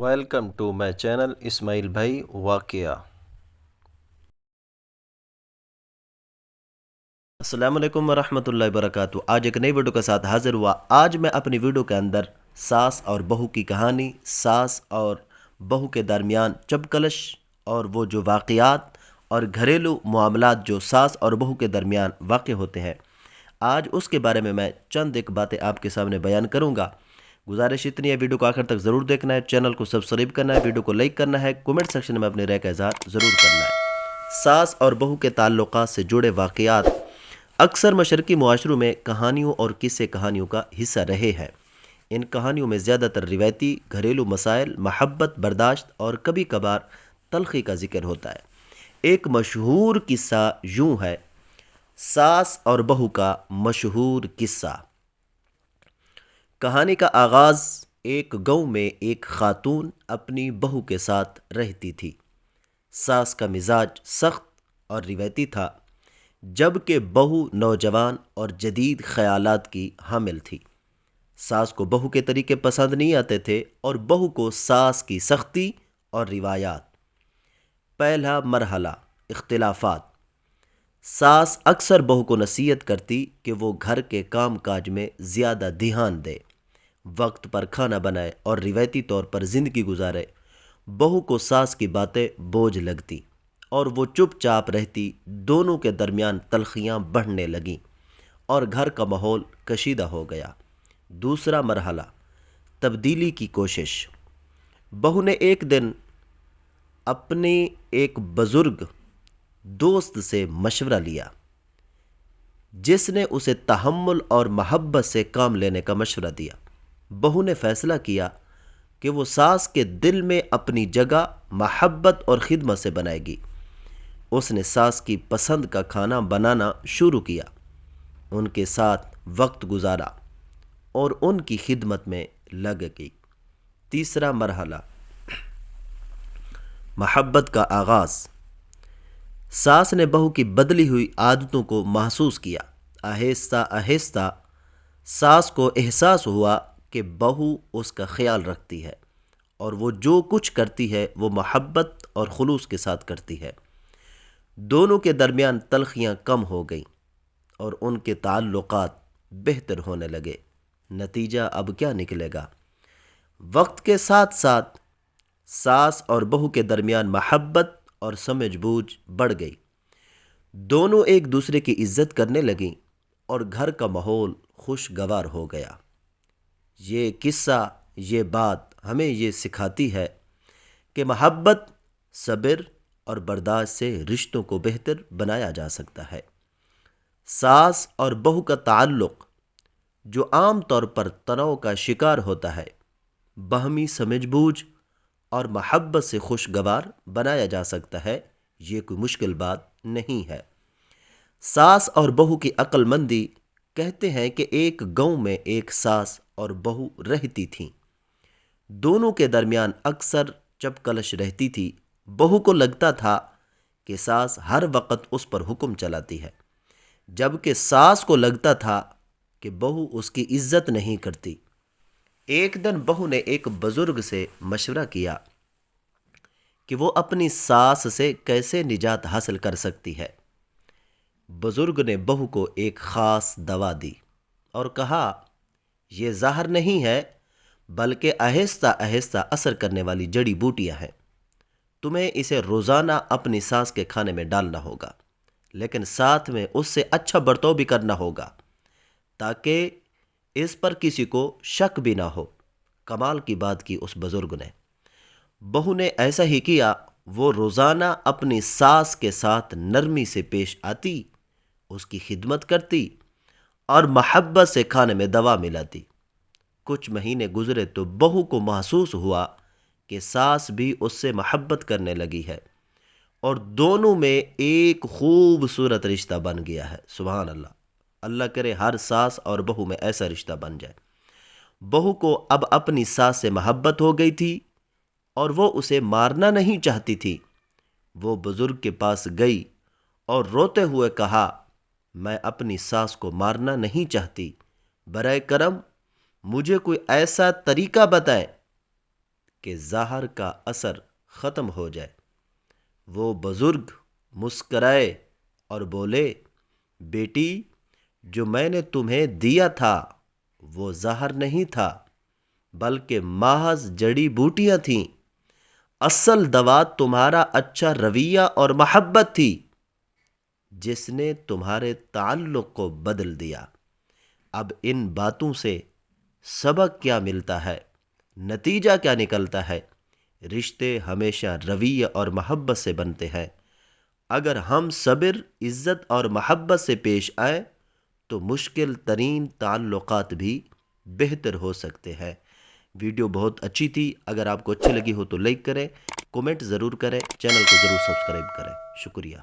Welcome to my channel اسماعیل بھائی واقعہ۔ السلام علیکم ورحمۃ اللہ وبرکاتہ۔ آج ایک نئی ویڈیو کے ساتھ حاضر ہوا۔ آج میں اپنی ویڈیو کے اندر ساس اور بہو کی کہانی، ساس اور بہو کے درمیان چپکلش اور وہ جو واقعات اور گھریلو معاملات جو ساس اور بہو کے درمیان واقع ہوتے ہیں، آج اس کے بارے میں چند ایک باتیں آپ کے سامنے بیان کروں گا۔ گزارش اتنی ہے، ویڈیو کو آخر تک ضرور دیکھنا ہے، چینل کو سبسکرائب کرنا ہے، ویڈیو کو لائک کرنا ہے، کومنٹ سیکشن میں اپنی رائے کا اظہار ضرور کرنا ہے۔ ساس اور بہو کے تعلقات سے جڑے واقعات اکثر مشرقی معاشروں میں کہانیوں اور قصے کہانیوں کا حصہ رہے ہیں۔ ان کہانیوں میں زیادہ تر روایتی گھریلو مسائل، محبت، برداشت اور کبھی کبھار تلخی کا ذکر ہوتا ہے۔ ایک مشہور قصہ یوں ہے، ساس اور بہو کا مشہور قصہ۔ کہانی کا آغاز ایک گاؤں میں ایک خاتون اپنی بہو کے ساتھ رہتی تھی۔ ساس کا مزاج سخت اور روایتی تھا، جبکہ بہو نوجوان اور جدید خیالات کی حامل تھی۔ ساس کو بہو کے طریقے پسند نہیں آتے تھے اور بہو کو ساس کی سختی اور روایات۔ پہلا مرحلہ، اختلافات۔ ساس اکثر بہو کو نصیحت کرتی کہ وہ گھر کے کام کاج میں زیادہ دھیان دے، وقت پر کھانا بنائے اور روایتی طور پر زندگی گزارے۔ بہو کو ساس کی باتیں بوجھ لگتی اور وہ چپ چاپ رہتی۔ دونوں کے درمیان تلخیاں بڑھنے لگیں اور گھر کا ماحول کشیدہ ہو گیا۔ دوسرا مرحلہ، تبدیلی کی کوشش۔ بہو نے ایک دن اپنے ایک بزرگ دوست سے مشورہ لیا، جس نے اسے تحمل اور محبت سے کام لینے کا مشورہ دیا۔ بہو نے فیصلہ کیا کہ وہ ساس کے دل میں اپنی جگہ محبت اور خدمت سے بنائے گی۔ اس نے ساس کی پسند کا کھانا بنانا شروع کیا، ان کے ساتھ وقت گزارا اور ان کی خدمت میں لگ گئی۔ تیسرا مرحلہ، محبت کا آغاز۔ ساس نے بہو کی بدلی ہوئی عادتوں کو محسوس کیا۔ آہستہ آہستہ ساس کو احساس ہوا کہ بہو اس کا خیال رکھتی ہے اور وہ جو کچھ کرتی ہے وہ محبت اور خلوص کے ساتھ کرتی ہے۔ دونوں کے درمیان تلخیاں کم ہو گئیں اور ان کے تعلقات بہتر ہونے لگے۔ نتیجہ اب کیا نکلے گا؟ وقت کے ساتھ ساتھ ساس اور بہو کے درمیان محبت اور سمجھ بوجھ بڑھ گئی۔ دونوں ایک دوسرے کی عزت کرنے لگیں اور گھر کا ماحول خوشگوار ہو گیا۔ یہ قصہ، یہ بات ہمیں یہ سکھاتی ہے کہ محبت، صبر اور برداشت سے رشتوں کو بہتر بنایا جا سکتا ہے۔ ساس اور بہو کا تعلق جو عام طور پر تناؤ کا شکار ہوتا ہے، باہمی سمجھ بوجھ اور محبت سے خوشگوار بنایا جا سکتا ہے۔ یہ کوئی مشکل بات نہیں ہے۔ ساس اور بہو کی عقل مندی۔ کہتے ہیں کہ ایک گاؤں میں ایک ساس اور بہو رہتی تھیں۔ دونوں کے درمیان اکثر چپکلش رہتی تھی۔ بہو کو لگتا تھا کہ ساس ہر وقت اس پر حکم چلاتی ہے، جبکہ ساس کو لگتا تھا کہ بہو اس کی عزت نہیں کرتی۔ ایک دن بہو نے ایک بزرگ سے مشورہ کیا کہ وہ اپنی ساس سے کیسے نجات حاصل کر سکتی ہے۔ بزرگ نے بہو کو ایک خاص دوا دی اور کہا، یہ زہر نہیں ہے بلکہ آہستہ آہستہ اثر کرنے والی جڑی بوٹیاں ہیں۔ تمہیں اسے روزانہ اپنی ساس کے کھانے میں ڈالنا ہوگا، لیکن ساتھ میں اس سے اچھا برتاؤ بھی کرنا ہوگا تاکہ اس پر کسی کو شک بھی نہ ہو۔ کمال کی بات کی اس بزرگ نے۔ بہو نے ایسا ہی کیا۔ وہ روزانہ اپنی ساس کے ساتھ نرمی سے پیش آتی، اس کی خدمت کرتی اور محبت سے کھانے میں دوا ملاتی۔ کچھ مہینے گزرے تو بہو کو محسوس ہوا کہ ساس بھی اس سے محبت کرنے لگی ہے اور دونوں میں ایک خوبصورت رشتہ بن گیا ہے۔ سبحان اللہ! اللہ کرے ہر ساس اور بہو میں ایسا رشتہ بن جائے۔ بہو کو اب اپنی ساس سے محبت ہو گئی تھی اور وہ اسے مارنا نہیں چاہتی تھی۔ وہ بزرگ کے پاس گئی اور روتے ہوئے کہا، میں اپنی ساس کو مارنا نہیں چاہتی، برائے کرم مجھے کوئی ایسا طریقہ بتائیں کہ ظاہر کا اثر ختم ہو جائے۔ وہ بزرگ مسکرائے اور بولے، بیٹی جو میں نے تمہیں دیا تھا وہ زہر نہیں تھا بلکہ محض جڑی بوٹیاں تھیں۔ اصل دوا تمہارا اچھا رویہ اور محبت تھی جس نے تمہارے تعلق کو بدل دیا۔ اب ان باتوں سے سبق کیا ملتا ہے؟ نتیجہ کیا نکلتا ہے؟ رشتے ہمیشہ رویہ اور محبت سے بنتے ہیں۔ اگر ہم صبر، عزت اور محبت سے پیش آئیں تو مشکل ترین تعلقات بھی بہتر ہو سکتے ہیں۔ ویڈیو بہت اچھی تھی، اگر آپ کو اچھی لگی ہو تو لائک کریں، کومنٹ ضرور کریں، چینل کو ضرور سبسکرائب کریں۔ شکریہ۔